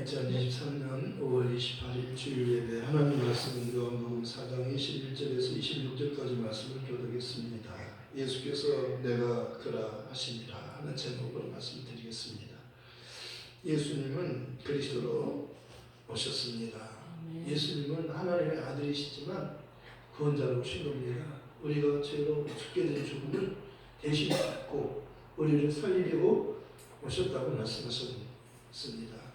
2023년 5월 28일 주일 예배 하나님 말씀은 요한복음 4장 21절에서 26절까지 말씀을 교독했습니다. 예수께서 내가 그라 하시니라 하는 제목으로 말씀드리겠습니다. 예수님은 그리스도로 오셨습니다. 예수님은 하나님의 아들이시지만 구원자로 오신 겁니다. 우리가 죄로 죽게 된 죽음을 대신 받고 우리를 살리려고 오셨다고 말씀하셨습니다.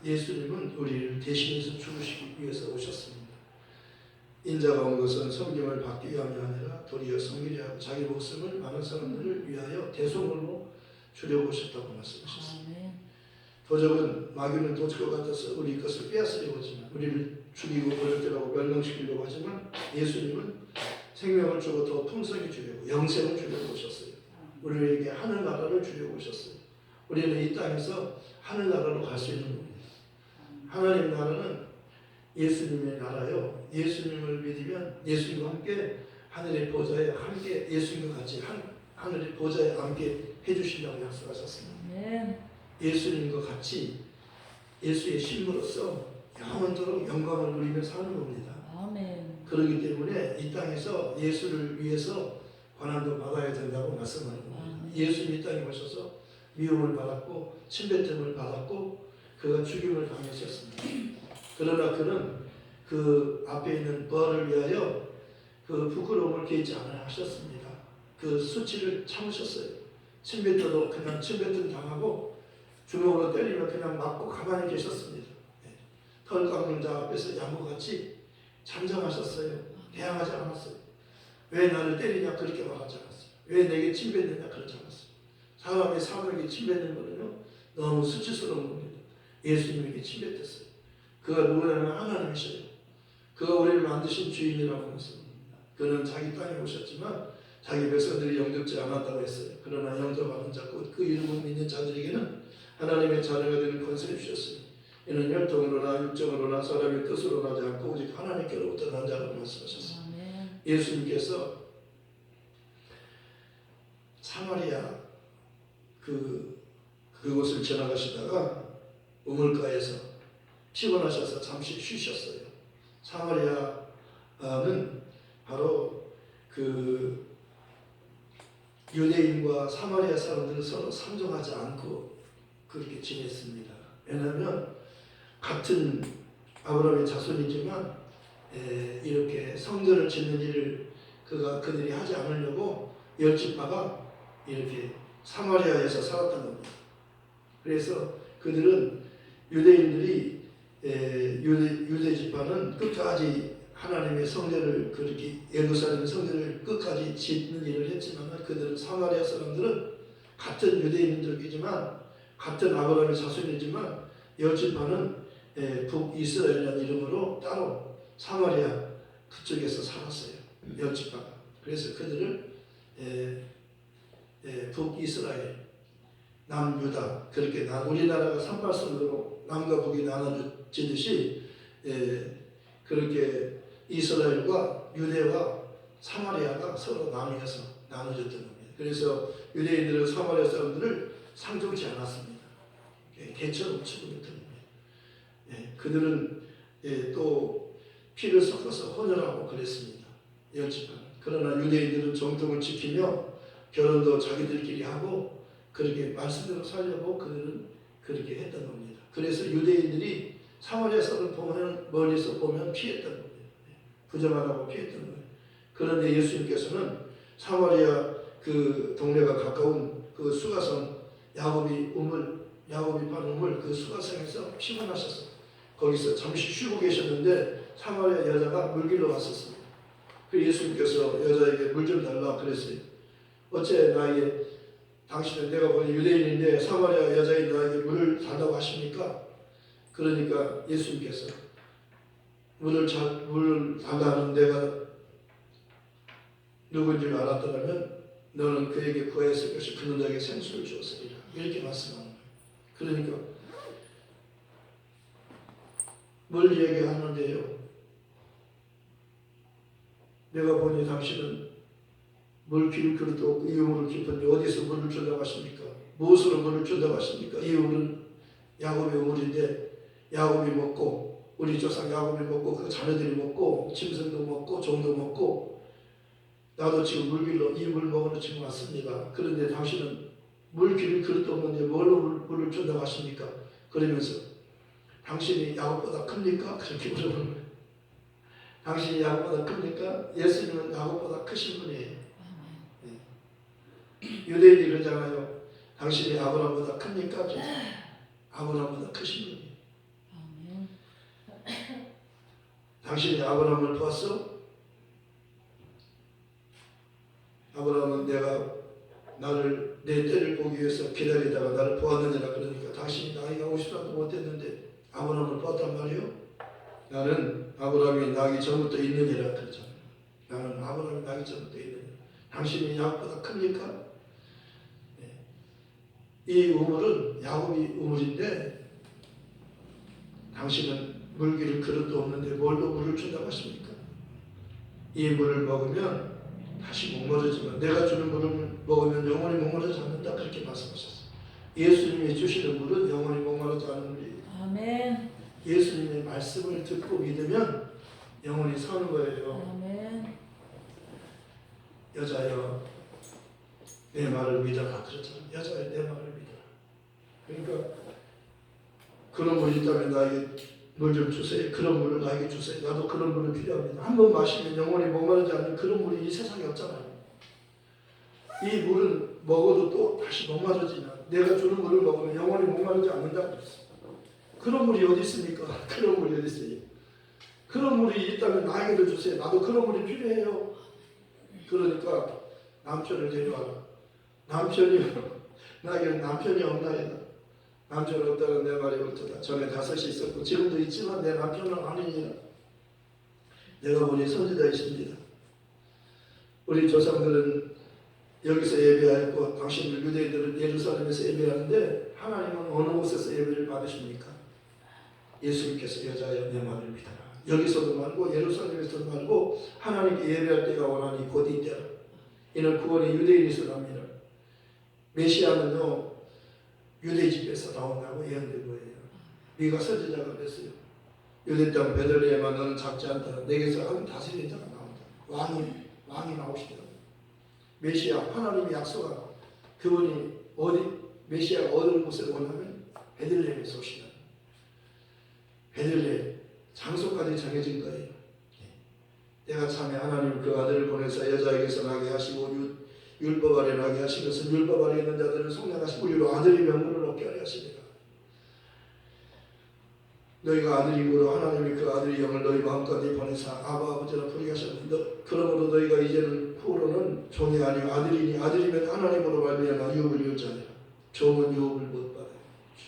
예수님은 우리를 대신해서 죽으시기 위해서 오셨습니다. 인자가 온 것은 성경을 받기 위함이 아니라 도리어 섬기려 하고 자기 목숨을 많은 사람들을 위하여 대속으로 주려고 오셨다고 말씀하셨습니다. 도적은 마귀는 도적과 같아서 우리 것을 빼앗으려고 하지만 우리를 죽이고 버려뜨리고 멸망시키려고 하지만 예수님은 생명을 주고 더 풍성히 주려고 영생을 주려고 오셨어요. 우리에게 하늘나라를 주려고 오셨어요. 우리는 이 땅에서 하늘나라로 갈 수 있는 겁니다. 하나님 나라는 예수님의 나라요. 예수님을 믿으면 예수님과 함께 하늘의 보좌에 함께 예수님과 같이 하늘의 보좌에 함께 해주신다고 약속하셨습니다. 예수님과 같이 예수의 신부로서 영원토록 영광을 누리며 사는 겁니다. 아멘. 그렇기 때문에 이 땅에서 예수를 위해서 고난도 받아야 된다고 말씀하는 겁니다. 예수님이 이 땅에 오셔서 미움을 받았고 침뱉음을 받았고 그가 죽임을 당하셨습니다. 그러나 그는 그 앞에 있는 벌을 위하여 그 부끄러움을 개의치 않아 하셨습니다. 그 수치를 참으셨어요. 침뱉어도 그냥 침뱉음 당하고 주먹으로 때리면 그냥 맞고 가만히 계셨습니다. 털 깎는 자 앞에서 양보같이 잠잠하셨어요. 대항하지 않았어요. 왜 나를 때리냐 그렇게 말하지 않았어요. 왜 내게 침뱉느냐 그러지 않았어요. 사람의 사람에게 침뱉는 거는요 너무 수치스러운 겁니다. 예수님에게 침뱉었어요. 그가 누구냐면 하나님이셔요. 그가 우리를 만드신 주인이라고 했습니다. 그는 자기 땅에 오셨지만 자기 백성들이 영접지 않았다고 했어요. 그러나 영접하는 자, 그 이름을 믿는 자들에게는 하나님의 자녀가 되는 권세를 주셨어요. 이는 혈통으로나 육정으로나 사람의 뜻으로 나지 않고 오직 하나님께로부터 난 자라고 말씀하셨어요. 예수님께서 사마리아 그곳을 지나가시다가 우물가에서 피곤하셔서 잠시 쉬셨어요. 사마리아는 바로 그 유대인과 사마리아 사람들은 서로 상종하지 않고 그렇게 지냈습니다. 왜냐하면 같은 아브라함의 자손이지만 이렇게 성전을 짓는 일을 그들이 하지 않으려고 열집파가 이렇게 사마리아에서 살았던 겁니다. 그래서 그들은 유대인들이 유대 지파는 끝까지 하나님의 성전을 그렇게 예루살렘 성전을 끝까지 짓는 일을 했지만 그들은 사마리아 사람들은 같은 유대인들이지만 같은 아브라함의 자손이지만 열지파는 북이스라엘이라는 이름으로 따로 사마리아 그쪽에서 살았어요. 열지파가. 그래서 그들을 북이스라엘, 남유다 그렇게 우리나라가 삼팔선으로 남과 북이 나눠지듯이 그렇게 이스라엘과 유대와 사마리아가 서로 나뉘어서 나눠졌던 겁니다. 그래서 유대인들은 사마리아 사람들을 상종치 않았습니다. 개처럼 취급했던 겁니다. 그들은 또 피를 섞어서 혼혈하고 그랬습니다. 열지파는. 그러나 유대인들은 정통을 지키며 결혼도 자기들끼리 하고 그렇게 말씀대로 살려고 그들은 그렇게 했던 겁니다. 그래서 유대인들이 사마리아 사람을 보면 멀리서 보면 피했던 겁니다. 부정하다고 피했던 거예요. 그런데 예수님께서는 사마리아 그 동네가 가까운 그 수가성 야곱이 파는 우물 그 수가성에서 피곤하셨어요. 거기서 잠시 쉬고 계셨는데 사마리아 여자가 물길로 왔었습니다. 그 예수님께서 여자에게 물 좀 달라 그랬어요. 어째 나에게 당신은 내가 보니 유대인인데 사마리아 여자인 나에게 물을 달라고 하십니까? 그러니까 예수님께서 물을 달라는 내가 누군지 알았더라면 너는 그에게 구했을 것이 그는 너에게 생수를 주었으리라 이렇게 말씀하는 거예요. 그러니까 물 얘기하는데요. 내가 보니 당신은 물 길 그릇도 없고 이 우물은 깊은데 어디서 물을 준다고 하십니까? 무엇으로 물을 준다고 하십니까? 이 우물은 야곱의 우물인데 야곱이 먹고 우리 조상 야곱이 먹고 그 자녀들이 먹고 짐승도 먹고 종도 먹고 나도 지금 물길로 이 물 먹으러 지금 왔습니다. 그런데 당신은 물길 그릇도 없는데 뭘로 물을 준다고 하십니까? 그러면서 당신이 야곱보다 큽니까? 그렇게 물어보는 거예요. 당신이 야곱보다 큽니까? 예수님은 야곱보다 크신 분이에요. 유대인이 그러잖아요. 당신이 아브라함보다 큽니까? 아브라함보다 크신 분이에요. 당신이 아브라함을 보았어? 아브라함은 내가 나를 내 때를 보기 위해서 기다리다가 나를 보았느니라. 그러니까 당신이 나이가 50살도 못됐는데 아브라함을 보았단 말이에요. 나는 아브라함이 나기 전부터 있느니라 그러잖아요. 나는 아브라함이 나기 전부터 있느니라. 당신이 야곱보다 큽니까? 네. 이 우물은 야곱이 우물인데 당신은 물기를 그릇도 없는데 뭘로 물을 준다고 하십니까? 이 물을 먹으면 다시 목마르지만 내가 주는 물을 먹으면 영원히 목마르지 않는다. 그렇게 말씀하셨어요. 예수님이 주시는 물은 영원히 목마르지 않는 물이에요. 아멘. 예수님의 말씀을 듣고 믿으면 영원히 사는 거예요. 아멘. 여자여 내 말을 믿어라 그렇잖아요. 여자여 내 말을 믿어라. 그러니까 그런 물이 있다면 나에게 물 좀 주세요. 그런 물을 나에게 주세요. 나도 그런 물을 필요합니다. 한 번 마시면 영원히 목마르지 않는 그런 물이 이 세상에 없잖아요. 이 물은 먹어도 또 다시 목마르지만 내가 주는 물을 먹으면 영원히 목마르지 않는다고 그랬어요. 그런 물이 어디 있습니까? 그런 물이 어디 있어요? 그런 물이 있다면 나에게도 주세요. 나도 그런 물이 필요해요. 그러니까 남편을 데려와라. 나에게는 남편이 없나이다. 남편 없다는 내 말이 옳도다. 전에 5이 있었고 지금도 있지만 내 남편은 아니니라. 내가 보니 선지자이십니다. 우리 조상들은 여기서 예배하였고 당신들 유대인들은 예루살렘에서 예배하는데 하나님은 어느 곳에서 예배를 받으십니까? 예수님께서 여자여 내 말을 믿어라. 여기서도 말고 예루살렘에서도 말고 하나님께 예배할 때가 오나니 곧 이때라. 이는 구원이 유대인에서 납니다. 메시아는요 유대 집에서 나온다고 예언된 거예요. 미가 선지자가 그랬어요. 유대 땅 베들레헴아 너는 작지 않다. 내게서 한 다스리는 자가 나온다. 왕이 나오시더라고요. 메시아 하나님이 약속한 그분이 메시아가 어느 곳에 오냐면 베들레헴에서 오시다. 베들레헴 장소까지 정해진 거예요. 내가 참에 하나님 그 아들을 보내서 여자에게서 나게 하시고 율법 아래 나게 하신 것은 율법 아래 있는 자들을 속량하시고 이로 아들의 명분을 얻게 하려 하십니다. 너희가 아들이므로 하나님이 그 아들의 영을 너희 마음까지 보내사 아바 아버지라 부르게 하셨는데 그러므로 너희가 이제는 후로는 종이 아니요 아들이니 아들이면 하나님으로 말미암아 유업을 이을 자니라. 종은 유업을 못 받아요.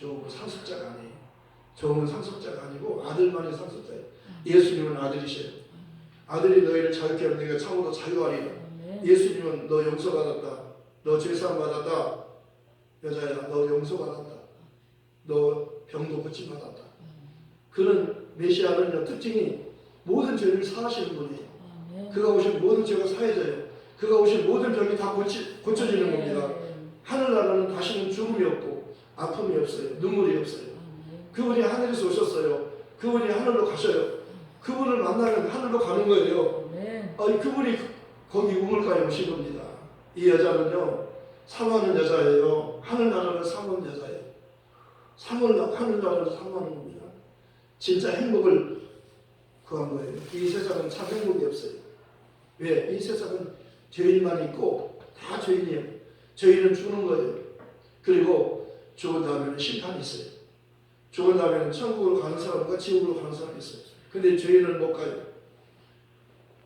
종은 상속자가 아니에요. 종은 상속자가 아니고 아들만이 상속자예요. 예수님은 아들이셔요. 아들이 너희를 자유케 하면 너희가 참으로 자유하리라. 예수님은 너 용서받았다. 너 죄사함 받았다. 여자야 너 용서받았다. 너 병도 고침받았다. 그런 메시아는 특징이 모든 죄를 사하시는 분이에요. 그가 오신 모든 죄가 사해져요. 그가 오신 모든 병이 다 고쳐지는 겁니다. 하늘나라는 다시는 죽음이 없고 아픔이 없어요. 눈물이 없어요. 그분이 하늘에서 오셨어요. 그분이 하늘로 가셔요. 그분을 만나면 하늘로 가는 거예요. 그분이 거기 우물가에 오신 겁니다. 이 여자는요 사모하는 여자예요. 하늘나라는 사모하는 여자예요. 하늘나라는 사모하는 겁니다. 진짜 행복을 구한 거예요. 이 세상은 참 행복이 없어요. 왜? 이 세상은 죄인만 있고 다 죄인이에요. 죄인은 죽는 거예요. 그리고 죽은 다음에는 심판이 있어요. 죽은 다음에는 천국으로 가는 사람과 지옥으로 가는 사람이 있어요. 근데 죄인은 못 가요.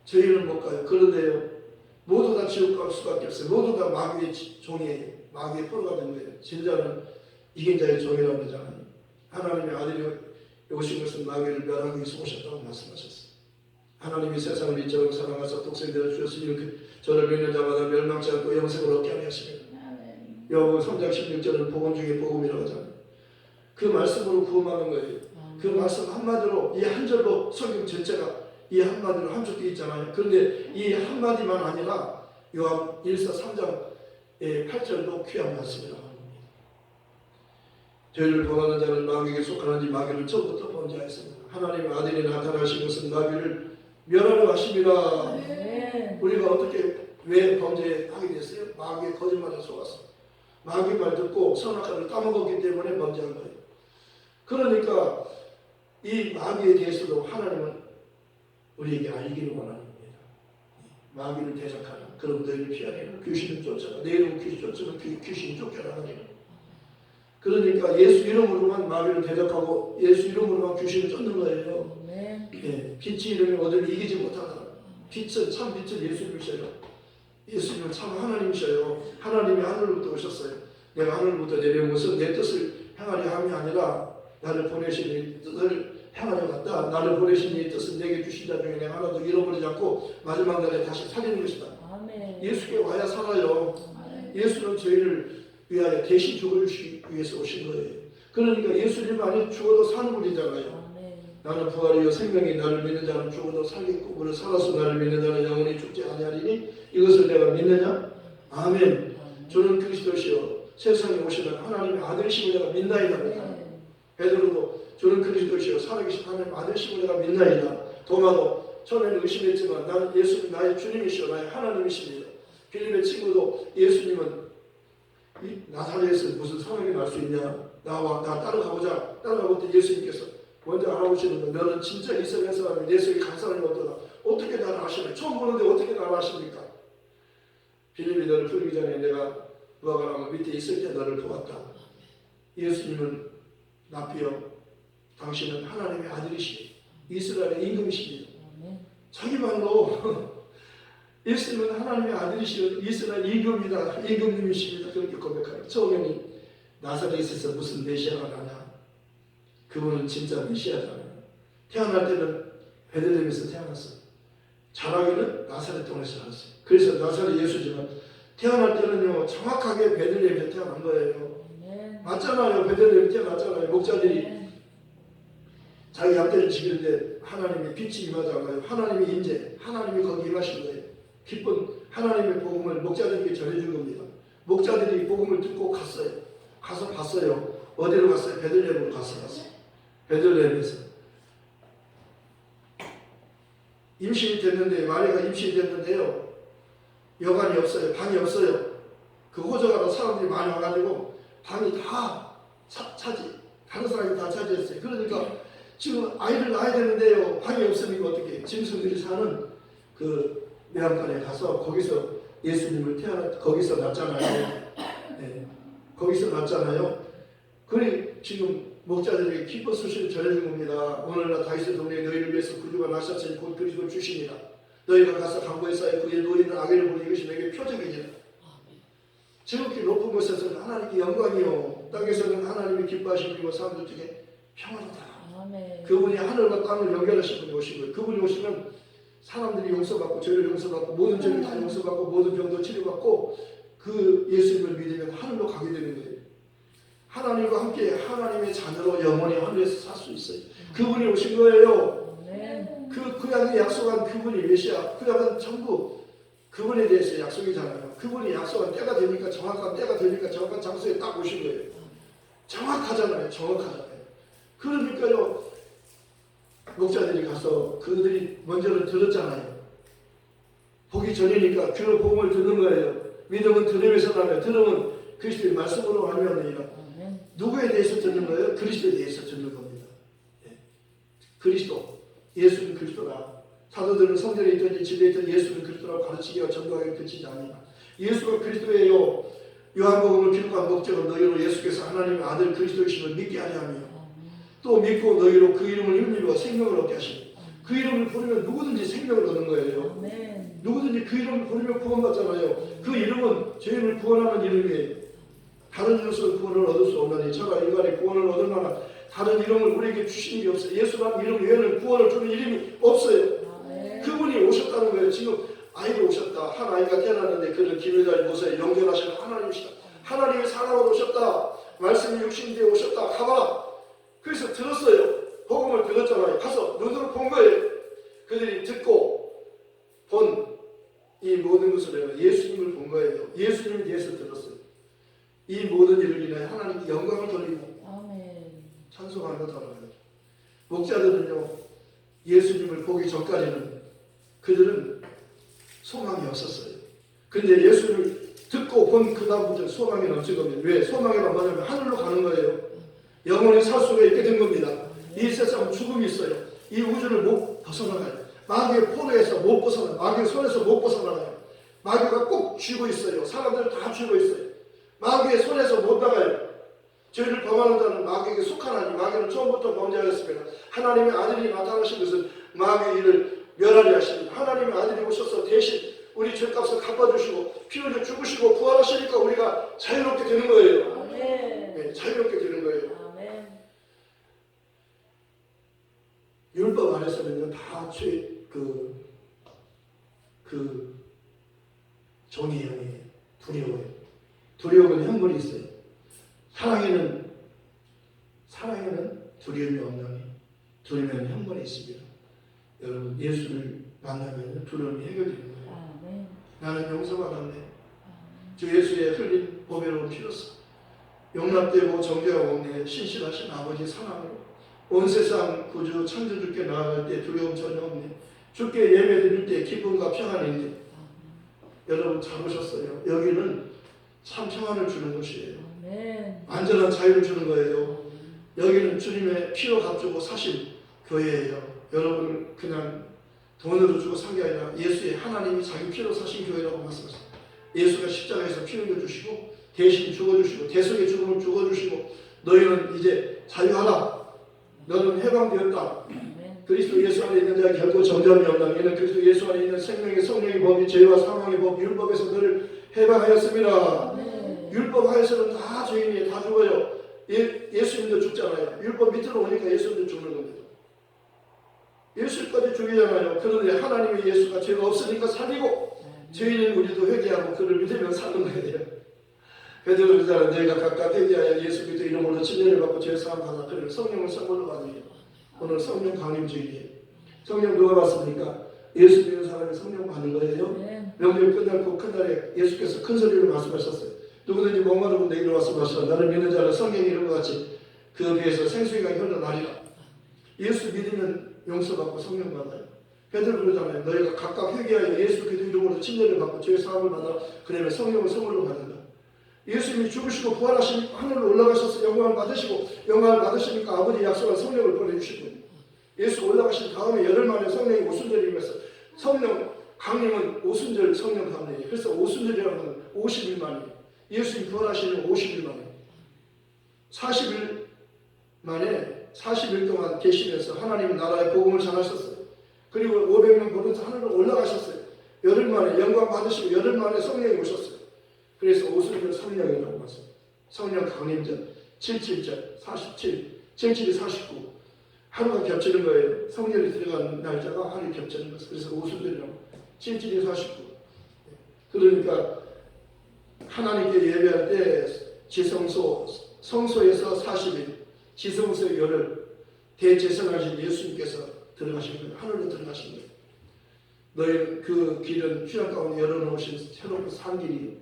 죄인은 못 가요. 그런데요 모두 다 지옥 갈 수밖에 없어요. 모두 다 마귀의 종이에요. 마귀의 포로가 된 거예요. 진짜는 이긴 자의 종이라고 그러잖아요. 하나님의 아들이 오신 것은 마귀를 멸하기 위해서 오셨다고 말씀하셨어요. 하나님이 세상을 이처럼 사랑하사 독생자를 주셨으니 저를 믿는 자마다 멸망치 않고 영생을 얻게 하려 하시며 요한복음 3장 16절은 복음 중에 복음이라고 하잖아요. 그 말씀으로 구원하는 거예요. 그 말씀 한마디로 이 한 절로 성경 전체가 이 한마디로 함축되어 있잖아요. 그런데 이 한마디만 아니라 요한 1서 3장 8절도 귀한 말씀이라고 합니다. 죄를 범하는 자는 마귀에게 속하는지 마귀를 처음부터 범죄하였습니다. 하나님의 아들이 나타나신 것은 마귀를 멸하려 하심이라. 우리가 어떻게 왜 범죄하게 됐어요? 마귀의 거짓말에 속았어. 마귀 말 듣고 선악과를 따먹었기 때문에 범죄한 거예요. 그러니까 이 마귀에 대해서도 하나님은 우리에게 알기를 원하는 겁니다. 마귀를 대적하는 그런 너희를 피하리라. 귀신을 쫓아라. 내 이름 귀신 쫓으면 귀신이 쫓겨나가리라. 그러니까 예수 이름으로만 마귀를 대적하고 예수 이름으로만 귀신을 쫓는 거예요. 예, 빛이 이름이 어디를 이기지 못하다. 빛은 참 빛은 예수님이셔요. 예수님은 참 하나님이셔요. 하나님이 하늘로부터 오셨어요. 내가 하늘로부터 내려온 것은 내 뜻을 행하려 함이 아니라 나를 보내신 이 뜻을 행하려 갔다. 나를 보내신 이 뜻은 내게 주신 자 중에 내가 하나도 잃어버리지 않고 마지막 날에 다시 살리는 것이다. 아멘. 예수께 와야 살아요. 아멘. 예수는 저희를 위하여 대신 죽어주시기 위해서 오신 거예요. 그러니까 예수님만이 죽어도 사는 분이잖아요. 나는 부활이요 생명이 나를 믿는 자는 죽어도 살겠고 오늘 살아서 나를 믿는 자는 영원히 죽지 아니하리니 이것을 내가 믿느냐? 아멘. 저는 그리스도시요 세상에 오시는 하나님의 아들이심을 내가 믿나이다. 베드로도 저는 그리스도시요 살아계신 하나님의 아들이심을 내가 믿나이다. 도마도 처음에는 의심했지만 나는 예수님 나의 주님이시요 나의 하나님이십니다. 빌립의 친구도 예수님은 이 나사렛에서 무슨 사람이 날 수 있냐? 나 따라가보자. 따라가볼 때 예수님께서 먼저 알아보시는 거 너는 진짜 이스라엘 사람이 내 속에 간 사람이 없더라. 어떻게 나를 아시나? 처음 보는데 어떻게 나를 아십니까? 빌립이 너를 부르기 전에 내가 무화과나무 밑에 있을 때 너를 보았다. 예수님은 나피여 당신은 하나님의 아들이시니 이스라엘의 임금이십니다. 자기 말로 예수님은 하나님의 아들이시여 이스라엘 임금이다. 임금님이십니다. 그렇게 고백하는 처음에는 나사렛에서 무슨 메시아가 나냐? 그분은 진짜 메시아잖아요. 태어날 때는 베들레헴에서 태어났어요. 자라기는 나사렛 동네에서 살았어요. 그래서 나사렛 예수지만 태어날 때는요 정확하게 베들레헴에서 태어난 거예요. 맞잖아요. 베들레헴에 태어났잖아요. 목자들이 자기 양떼를 지키는데 하나님의 빛이 임하잖아요. 하나님의 임재, 하나님이 거기 임하신 거예요. 기쁜 하나님의 복음을 목자들에게 전해준 겁니다. 목자들이 복음을 듣고 갔어요. 가서 봤어요. 어디로 갔어요? 베들레헴으로 갔어요. 베들레헴에서 임신이 됐는데 마리아가 임신이 됐는데요. 여관이 없어요. 방이 없어요. 그 호적하러 사람들이 많이 와가지고 방이 다 차지. 다른 사람이 다 차지했어요. 그러니까 지금 아이를 낳아야 되는데요. 방이 없으니까 어떻게 짐승들이 사는 그 매한간에 가서 거기서 예수님을 거기서 낳잖아요. 네. 거기서 낳잖아요. 그래 지금 목자들에게 기쁜 소식을 전해준 겁니다. 오늘날 다윗의 동네에 너희를 위해서 구주가 나셨으니 곧 그리스도 주시니라. 너희가 가서 강보에 쌓여 그의 노인은 악인을 보니 이것이 내게 표적이니라. 지극히 높은 곳에서는 하나님께 영광이요 땅에서는 하나님이 기뻐하시고 사람들 중에 평안하다. 그분이 하늘과 땅을 연결하신 분이 오신 거예요. 그분이 오시면 사람들이 용서받고 죄를 용서받고 모든 죄를 다 용서받고 모든 병도 치료받고 그 예수님을 믿으면 하늘로 가게 되는 거예요. 하나님과 함께 하나님의 자녀로 영원히 하늘에서 살 수 있어요. 그분이 오신 거예요. 그 구약이 약속한 그분이 메시아, 구약은 전부 그분에 대해서 약속이잖아요. 그분이 약속한 때가 되니까 정확한 때가 되니까 정확한 장소에 딱 오신 거예요. 정확하잖아요. 정확하잖아요. 그러니까요 목자들이 가서 그들이 먼저는 들었잖아요. 보기 전이니까 귀로 복음을 듣는 거예요. 믿음은 들음에서 나며 들음은 그리스도의 말씀으로 말미암으리라. 누구에 대해서 듣는 거예요? 그리스도에 대해서 듣는 겁니다. 네. 그리스도, 예수는 그리스도라. 사도들은 성전에 있든지 집에 있든 예수는 그리스도라고 가르치기와 전도하기를 그치지 않으나 예수가 그리스도예요. 요한복음을 기록한 목적은 너희로 예수께서 하나님의 아들 그리스도이심을 믿게 하려 하며 또 믿고 너희로 그 이름을 힘입어 생명을 얻게 하시니 그 이름을 부르면 누구든지 생명을 얻는 거예요. 누구든지 그 이름을 부르면 구원받잖아요. 그 이름은 죄인을 구원하는 이름이에요. 다른 이름으로 구원을 얻을 수 없나니 저가 인간의 구원을 얻을 만한 다른 이름을 우리에게 주신 게 없어요. 예수라는 이름 외에는 구원을 주는 이름이 없어요. 그분이 오셨다는 거예요. 지금 아이가 오셨다. 한 아이가 태어났는데 그를 기묘자의 모세에 연결하시는 하나님이시다. 하나님의 사랑으로 오셨다. 말씀이 육신되어 오셨다. 가봐. 그래서 들었어요. 복음을 들었잖아요. 가서 눈으로 본 거예요. 그들이 듣고 본 이 모든 것을 예수님을 본 거예요. 예수님에 대해서 들었어요. 이 모든 일을 인해 하나님께 영광을 돌리고 목자들은요, 예수님을 보기 전까지는 그들은 소망이 없었어요. 근데 예수를 듣고 본 그 다음부터 소망이 넘친 겁니다. 왜? 소망이란 뭐냐면 하늘로 가는 거예요. 영원히 살 수가 있게 된 겁니다. 이 세상은 죽음이 있어요. 이 우주를 못 벗어나가요. 마귀의 포로에서 못 벗어나요. 마귀의 손에서 못 벗어나가요. 마귀가 꼭 쥐고 있어요. 사람들을 다 쥐고 있어요. 마귀의 손에서 못 나가요. 죄를 범하는 자는 마귀에게 속하나니 마귀는 처음부터 범죄하였습니다. 하나님의 아들이 나타나신 것은 마귀의 일을 멸하리 하십니다. 하나님의 아들이 오셔서 대신 우리 죄값을 갚아주시고 피 흘려 죽으시고 부활하시니까 우리가 자유롭게 되는 거예요. 네, 자유롭게 되는 거예요. 율법 안에서는요, 다 종이형이에요. 두려워요. 두려움은 형벌이 있어요. 사랑에는 두려움이 없나니 두려움에는 형벌이 있습니다. 여러분, 예수를 만나면 두려움이 해결되는 거예요. 나는 용서받았네. 주 예수의 흘린 보배로운 피로서 용납되고 정죄하고 없네. 신실하신 아버지 사랑으로 온 세상 구주 창조주께 나아갈 때 두려움 전혀 없네. 주께 예배드릴 때 기쁨과 평안이 있네. 여러분 잘 오셨어요. 여기는 참 평안을 주는 곳이에요. 완전한 자유를 주는 거예요. 여기는 주님의 피로 값주고 사신 교회예요. 여러분 그냥 돈으로 주고 산 게 아니라 예수의 하나님이 자기 피로 사신 교회라고 말씀하셨어요. 예수가 십자가에서 피 흘려주시고 대신 죽어주시고 대속의 죽음을 죽어주시고 너희는 이제 자유하라. 너는 해방되었다. 그리스도 예수 안에 있는 자가 결코 정죄함이 없다. 이는 그리스도 예수 안에 있는 생명의 성령의 법이 죄와 사망의 법 율법에서 너를 해방하였습니다. 율법 하에서는 다 죄인이에요. 다 죽어요. 예수님도 죽잖아요. 율법 밑으로 오니까 예수님도 죽는 겁니다. 예수까지 죽이잖아요. 그런데 하나님의 예수가 죄가 없으니까 살리고 죄인인 우리도 회개하고 그를 믿으면 사는 거예요. 그래서 그러잖아요. 너희가 각각 회개하여 예수 그리스도 이름으로 침례를 받고 죄 사함 받아. 그러면 성령을 선물로 받으리라. 오늘 성령 강림 주일이에요. 성령 누가 받습니까? 예수 믿는 사람이 성령 받는 거예요. 명절 끝날 그 큰날에 예수께서 큰 소리로 말씀하셨어요. 누구든지 목마르고 내게로 와서 마시라. 나를 믿는 자는 성령 이름과 같이 그 배에서 생수가 흘러나리라. 예수 믿으면 용서받고 성령 받아요. 베드로 그러잖아요. 너희가 각각 회개하여 예수 그리스도 이름으로 침례를 받고 죄 사함을 받아. 그러면 성령을 선물로 받는다. 예수님이 죽으시고 부활하시니까 하늘로 올라가셔서 영광을 받으시고 영광을 받으시니까 아버지 약속한 성령을 보내주시고 예수 올라가신 다음에 열흘 만에 성령이 오순절이면서 성령 강림은 오순절 성령 강림이에요. 그래서 오순절이라는 건 50일 만이에요. 예수님 부활하시는 50일 만에 40일 만에 40일 동안 계시면서 하나님 나라의 복음을 전하셨어요. 그리고 500명 보면서 하늘로 올라가셨어요. 열흘 만에 영광 받으시고 열흘 만에 성령이 오셨어요. 그래서 오순절 성령이라고 봤어요. 성령 강림절 77절 47 77이 49 하루가 겹치는 거예요. 성령이 들어가는 날짜가 하루에 겹치는 거예요. 그래서 오순절이라고 77이 49 그러니까 하나님께 예배할 때 지성소 성소에서 40일 지성소에 열흘 대제사장하신 예수님께서 들어가신 거예요. 하늘로 들어가신 거예요. 너희 그 길은 휴양 가운데 열어놓으신 새로운 산길이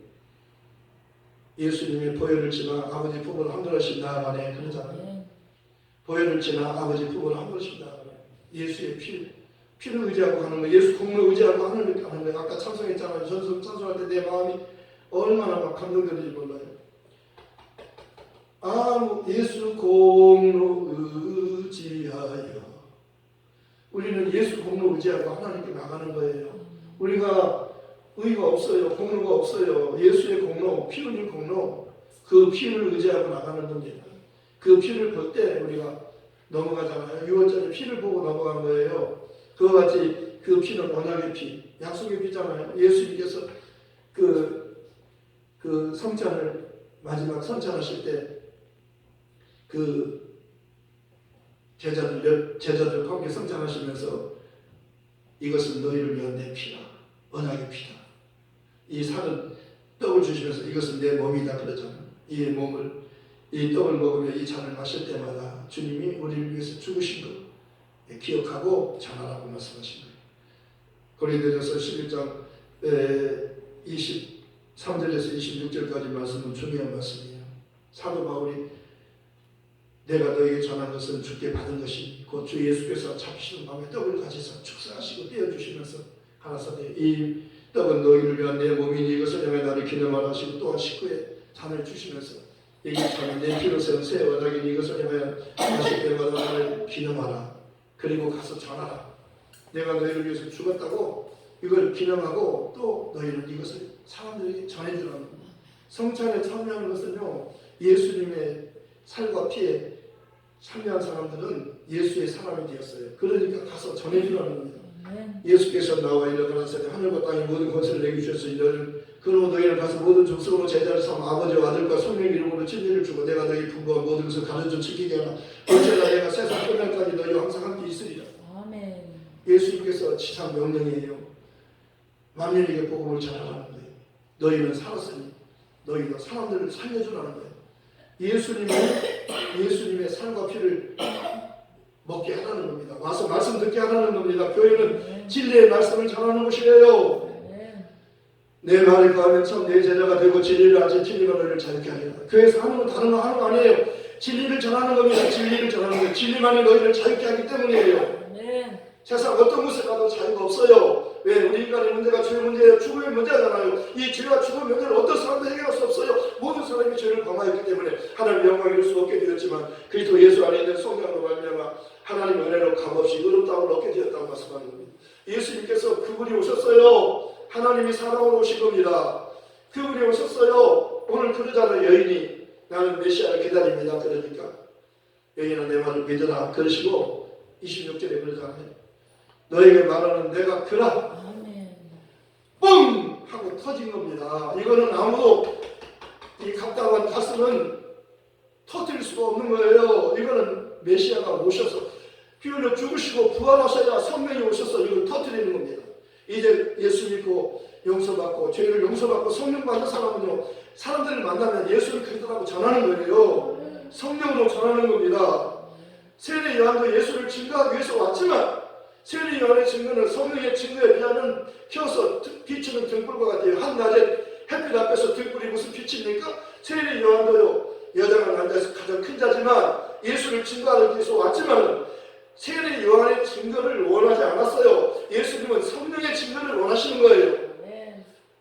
예수님의 보혈을 지나 아버지 품으로 한 걸음씩 나아가네 그러잖아요. 보혈을 지나 아버지 품으로 한 걸음씩 나아가네. 예수의 피를 의지하고 가는 거예요. 예수 공로 의지하고 하늘을 가는 거예요. 아까 찬송했잖아요. 찬송할 때 내 마음이 얼마나 막 감동되는지 몰라요. 예수 공로 의지하여 우리는 예수 공로 의지하고 하나님께 나가는 거예요. 우리가 의가 없어요. 공로가 없어요. 예수의 공로, 피 흘린 공로, 그 피를 의지하고 나가는 겁니다. 그 피를 볼 때 우리가 넘어가잖아요. 6월절에 피를 보고 넘어간 거예요. 그와 같이 그 피는 언약의 피, 약속의 피잖아요. 예수님께서 그 성찬을 마지막 성찬하실 때 그 제자들과 함께 성찬하시면서 이것은 너희를 위한 내 피다. 언약의 피다. 이 살은 떡을 주시면서 이것은 내 몸이다 그러잖아요. 이 떡을 먹으며 이 잔을 마실 때마다 주님이 우리를 위해서 죽으신 것 기억하고 전하라고 말씀하신 거예요. 고린도전서 11장 23절에서 26절까지 말씀은 중요한 말씀이에요. 사도 바울이 내가 너에게 전한 것은 주께 받은 것이 곧 주 예수께서 잡히시는 밤에 떡을 가지사 축사하시고 떼어주시면서 가라사대 이 떡은 너희를 위한 내 몸이니 이것을 향해 나를 기념하라 하시고 또한 식구에 잔을 주시면서 얘기처럼 내 피로 세운 새 언약이니 이것을 향하여 마실 때마다 나를 기념하라. 그리고 가서 전하라. 내가 너희를 위해서 죽었다고 이걸 기념하고 또 너희는 이것을 사람들에게 전해주라는 겁니다. 성찬에 참여하는 것은요, 예수님의 살과 피에 참여한 사람들은 예수의 사람이 되었어요. 그러니까 가서 전해주라는 겁니다. 예수께서 나와 이르가라사대 하늘과 땅의 모든 권세를 내게 주셨으니 그러므로 너희는 가서 모든 족속으로 제자를 삼아 아버지와 아들과 성령 이름으로 진리를 주고 내가 너희 분부한 모든 것을 가르쳐 지키게 하라. 어째나 내가 세상 끝날까지 너희와 항상 함께 있으리라. 아멘. 예수님께서 지상 명령이에요. 만민에게 복음을 전하라는 거예요. 너희는 살았으니 너희가 사람들을 살려주라는 거예요. 예수님의 살과 피를 먹게 하라는 겁니다. 와서 말씀 듣게 하라는 겁니다. 교회는 진리의 말씀을 전하는 곳이에요. 내 말을 거하면 참 내 제자가 되고 진리를 알지 진리가 너희를 자유케 하리라. 교회에서 하는 건 다른 거 하는 거 아니에요. 진리를 전하는 겁니다. 진리를 전하는 거예요. 진리만이 너희를 자유케 하기 때문이에요. 세상 어떤 곳에 가도 자유가 없어요. 왜? 우리 인간의 문제가 죄의 문제예요. 죽음의 문제잖아요. 이 죄와 죽음의 문제를 어떤 사람도 해결할 수 없어요. 모든 사람이 죄를 범하였기 때문에 하나님 영광을 이룰 수 없게 되었지만 그리스도 예수 안에 있는 성령으로 말미암아 하나님 은혜로 값없이 의롭다함을 얻게 되었다고 말씀하는 겁니다. 예수님께서 그분이 오셨어요. 하나님이 사랑으로 오신 겁니다. 그분이 오셨어요. 오늘 그러잖아요. 여인이 나는 메시아를 기다립니다. 그러니까 여인아 내 말을 믿어라. 그러시고 26절에 그러잖아요. 너에게 말하는 내가 그라. 뻥! 하고 터진 겁니다. 이거는 아무도 이 갑당한 가슴은 터뜨릴 수가 없는 거예요. 이거는 메시아가 오셔서 피 흘려 죽으시고 부활하셔야 성령이 오셔서 이걸 터뜨리는 겁니다. 이제 예수 믿고 용서받고 죄를 용서받고 성령 받는 사람은요, 사람들을 만나면 예수를 그리스도라고 전하는 거예요. 성령으로 전하는 겁니다. 세례 요한도 예수를 증거하기 위해서 왔지만 세례 요한의 증거는 성령의 증거에 비하면 켜서 비추는 등불과 같아요. 한낮에 햇빛 앞에서 등불이 무슨 빛입니까? 세례 요한도요, 여자가 남자에서 가장 큰 자지만 예수를 증거하기 위해서 왔지만 세례 요한의 증거를 원하지 않았어요. 예수님은 성령의 증거를 원하시는 거예요.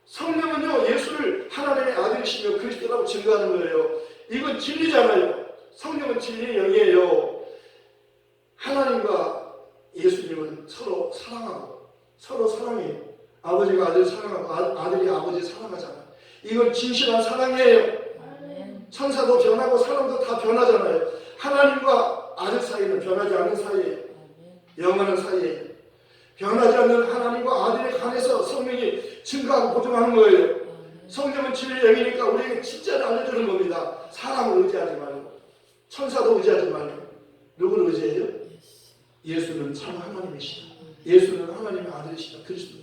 성령은요, 예수를 하나님의 아들이시며 그리스도라고 증거하는 거예요. 이건 진리잖아요. 성령은 진리의 영이에요. 하나님과 예수님은 서로 사랑하고 서로 사랑해요. 아버지가 아들을 사랑하고 아들이 아버지를 사랑하잖아요. 이건 진실한 사랑이에요. 천사도 변하고 사람도 다 변하잖아요. 하나님과 아들 사이는 변하지 않는 사이예요. 영원한 사이예요. 변하지 않는 하나님과 아들에 관해서 성령이 증거하고 보증하는 거예요. 성령은 진리의 영이니까 우리에게 진짜를 알려주는 겁니다. 사람을 의지하지 말고 천사도 의지하지 말고 누구를 의지해요? 예수는 참 하나님이시다. 예수는 하나님의 아들이시다. 그리스도.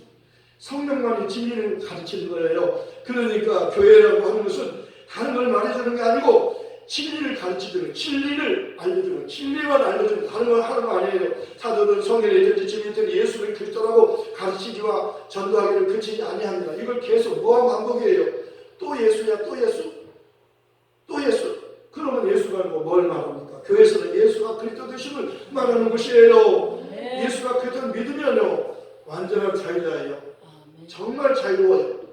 성령만이 진리를 가르치는 거예요. 그러니까 교회라고 하는 것은 다른 걸 말해주는 게 아니고 진리를 가르치는, 진리를 알려주는, 진리만 알려주는, 다른 걸 하는 거 아니에요. 사도는 성경에 있든지 진리든 예수를 그리스도라고 가르치기와 전도하기를 그치지 아니합니다. 이걸 계속 무한 반복이에요. 또 예수야, 또 예수, 또 예수. 그러면 예수 말고 뭘 말합니까? 교회에서는 예수가 그리스도 되심을 말하는 것이에요. 예수가 그리스도를 믿으면요, 완전한 자유자예요. 정말 자유로워요.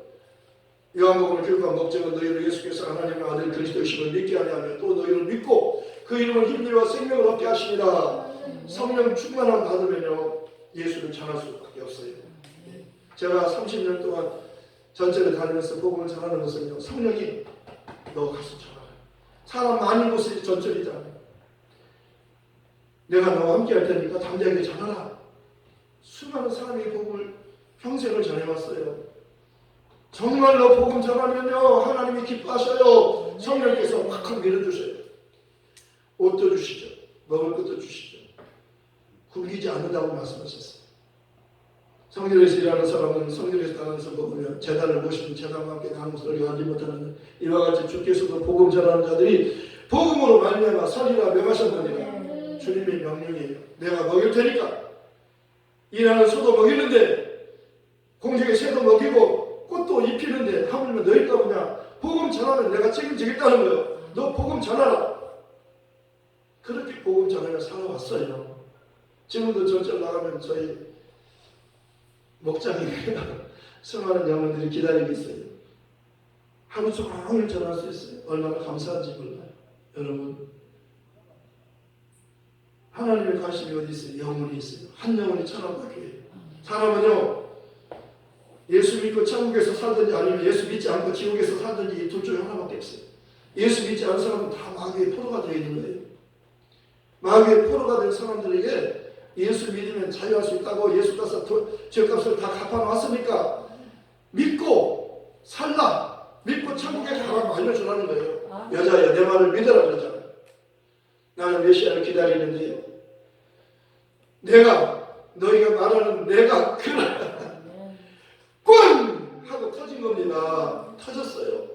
요한복음을 기록한 목적은 너희를 예수께서 하나님의 아들 그리스도이심을 믿게 하냐면 또 너희를 믿고 그 이름을 힘리와 생명을 얻게 하십니다. 성령 충만함 받으면요, 예수를 전할 수밖에 없어요. 제가 30년 동안 전체를 다니면서 복음을 전하는 것은요, 성령이 너 가서 전하라. 사람 많은 곳에 전철이잖아요. 내가 너와 함께 할 테니까 담대하게 전하라. 수많은 사람이 복음을 평생을 전해왔어요. 정말로 복음 전하면요, 하나님이 기뻐하셔요. 성령께서 확 밀어주셔요. 옷도 주시죠. 먹을 것도 주시죠. 굶기지 않는다고 말씀하셨어요. 성전에서 일하는 사람은 성전에서 나가서 먹으면 제단을 모시는 제단과 함께 나누고 앉지 못하는 이와 같이 주께서도 복음 전하는 자들이 복음으로 말미암아 서리라 명하셨느니라. 주님의 명령이에요. 내가 먹일 테니까. 일하는 소도 먹이는데 공중의 새도 먹이고 꽃도 입히는데 하물며 너희가 뭐냐? 복음 전하면 내가 책임지겠다는 거예요. 너 복음 전하라. 그렇게 복음 전하며 살아왔어요. 지금도 저쪽 나가면 저희 목장에 수많은 영혼들이 기다리고 있어요. 하루 종일 전할 수 있어요. 얼마나 감사한지 몰라요. 여러분, 하나님의 관심이 어디 있어요? 영혼이 있어요. 한 영혼이 천하밖에. 사람은요, 예수 믿고 천국에서 살든지 아니면 예수 믿지 않고 지옥에서 살든지 이 둘 중에 하나밖에 없어요. 예수 믿지 않은 사람은 다 마귀의 포로가 되어 있는 거예요. 마귀의 포로가 된 사람들에게 예수 믿으면 자유할 수 있다고 예수 가서 죄값을 다 갚아놨으니까 믿고 살라, 믿고 천국에 가라고 알려주라는 거예요. 여자야, 내 말을 믿어라 그러잖아요. 나는 메시아를 기다리는데 너희가 말하는 내가 그라 꽝! 하고 터진 겁니다. 터졌어요.